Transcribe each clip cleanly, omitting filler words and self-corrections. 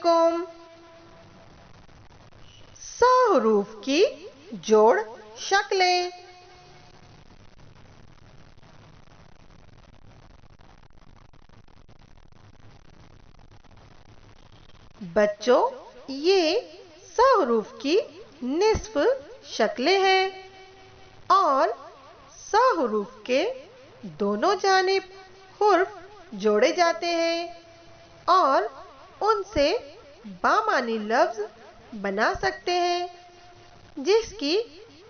वालेकुम। स हरूफ की जोड़ शक्लें। बच्चों, ये स हरूफ की निस्फ शक्लें हैं और स हरूफ के दोनों जानिब हुर्फ जोड़े जाते हैं और उनसे बामानी लफ्ज बना सकते हैं, जिसकी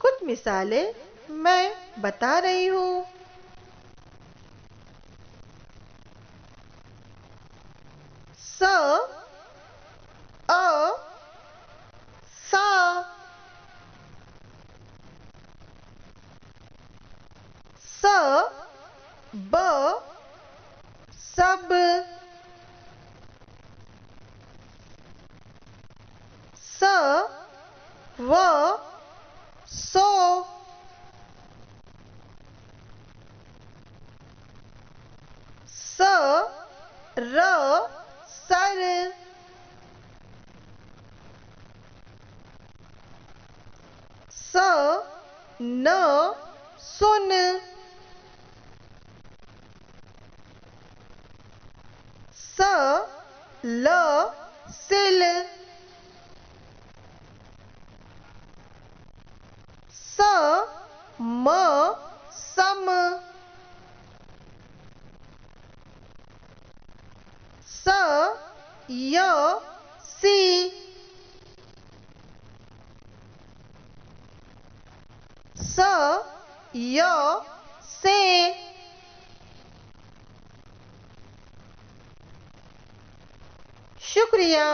कुछ मिसालें मैं बता रही हूँ। स, अ, सा, स, ब, सब, स, व, सो, स, र, सर, स, न, सुन, स, ल, सिल, स, म, सम, स, य, सी, स, य, से। शुक्रिया।